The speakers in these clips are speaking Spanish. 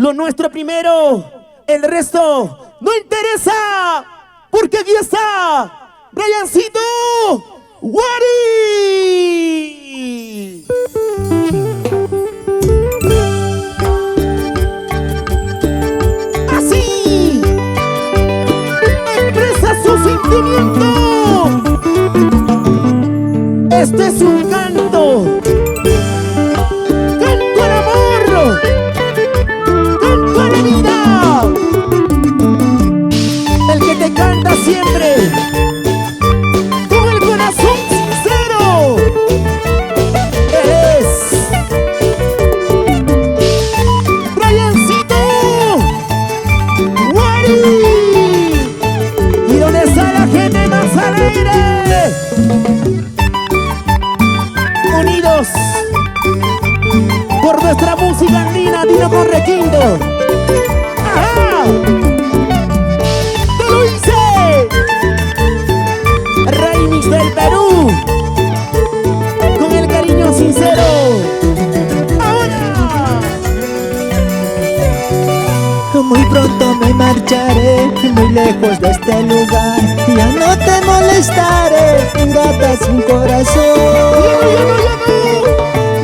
Lo nuestro primero, el resto no interesa, porque aquí está Ryancito Wari. Así expresa su sentimiento. Este es un canto, canto al amor, canto a la vida. El que te canta siempre con el corazón sincero. Eres Ryancito Wari. Y donde está la gente más alegre, unidos por nuestra música andina, Dino con Requinto. ¡Ajá! ¡Te lo hice! Remix del Perú, con el cariño sincero. ¡Ahora! Muy pronto me marcharé, muy lejos de este lugar. Ya no te molestaré, ingrata sin corazón.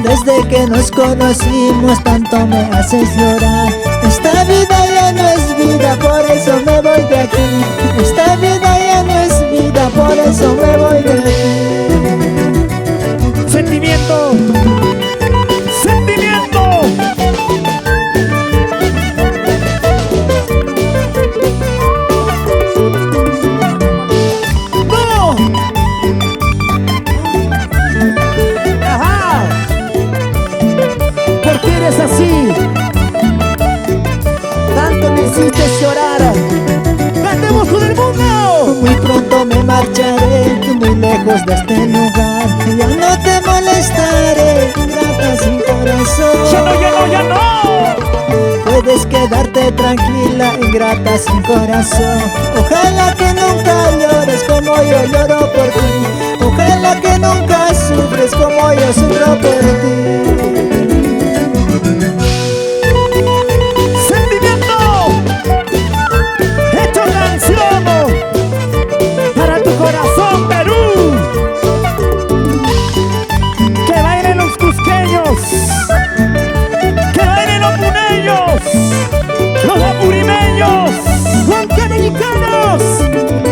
Desde que nos conocimos tanto me haces llorar. Esta vida ya no es vida, por eso me voy de aquí. Esta vida ya no es vida, por eso me voy de aquí. Sentimiento, sentimiento. ¡No! ¡Ajá! ¿Por qué eres así? Tanto me hiciste llorar. ¡Cantemos con el mundo! Muy pronto me marcharé, muy lejos de este lugar. Ya no te molestaré, ingrata sin corazón. ¡Ya no, ya no, ya no! Puedes quedarte tranquila, ingrata sin corazón. Ojalá que nunca llores como yo lloro por ti. Ojalá que nunca sufres como yo sufro por ti. ¡Sentimiento! ¡Hecho canción! Para tu corazón, Perú. Que bailen los cusqueños, que bailen los puneños, los apurimeños, los americanos,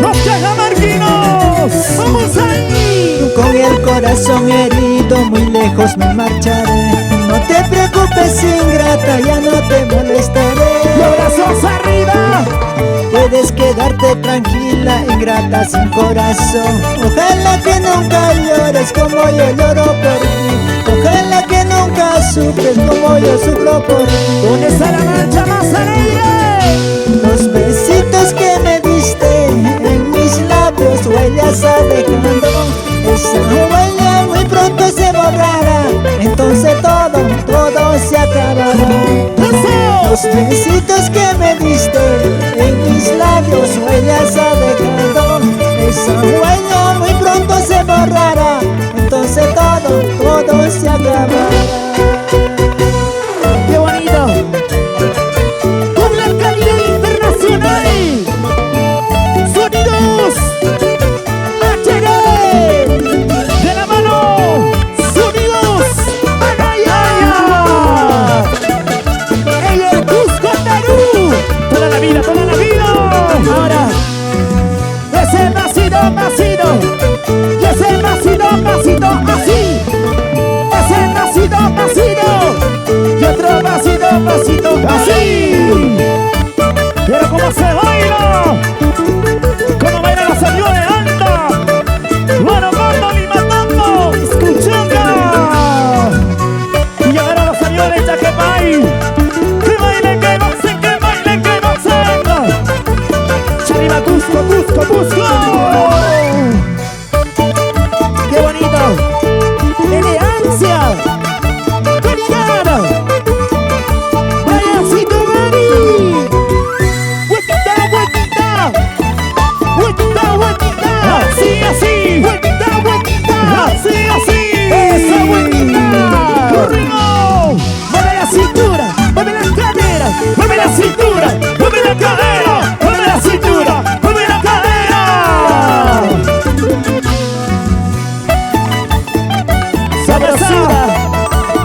los cajamarquinos. ¡Vamos ahí! Con el corazón herido muy lejos me marcharé. No te preocupes, ingrata, ya no te molestaré. ¡Los brazos arriba! Puedes quedarte tranquila, ingrata sin corazón. Ojalá que nunca llores como yo lloro por ti. Ojalá que nunca sufres como yo sufro por ti. ¿Dónde está la mancha más alegre? Los besitos que me diste en mis labios huellas ha dejado. Esa huella muy pronto se borrará, entonces todo se acabará. Los besitos que me diste en mis labios huellas ha dejado. Esa huella muy pronto se borrará, entonces todo se acabará. ¡Qué bonito! ¡Con la calidad internacional! ¡Sonidos HD! ¡De la mano! ¡Sonidos Anaya! ¡En el Cusco, Perú! ¡Toda la vida, toda la vida! Ahora, ese pasito, pasito. Y ese pasito, pasito, así. Ese pasito, pasito. Y otro pasito, pasito, así. Pero cómo se baila, cómo bailan los aviones de alta. Bueno, cuando ni matando, escuchando. Y ahora los aviones de Chaquepay. Que bailen, que gocen, que bailen, que gocen. Arriba, Cusco, Cusco, Cusco. ¡Qué bonito! ¡Elegancia! ¡Calidad! ¡Ryancito Wari! ¡Huequita!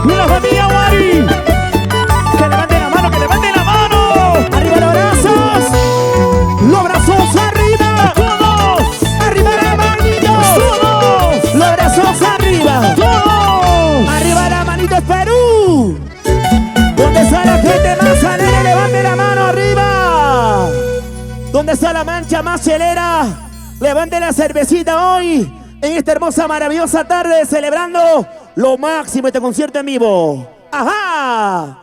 Y la familia Wari. Que levanten la mano, que levanten la mano. Arriba los brazos. Los brazos arriba. Todos. Arriba las manitos. Todos. Los brazos arriba. Todos. Arriba las manitos, Perú. ¿Dónde está la gente más alegre? Levante la mano arriba. ¿Dónde está la mancha más chelera? Levante la cervecita hoy, en esta hermosa, maravillosa tarde, celebrando lo máximo de este concierto en vivo. ¡Ajá!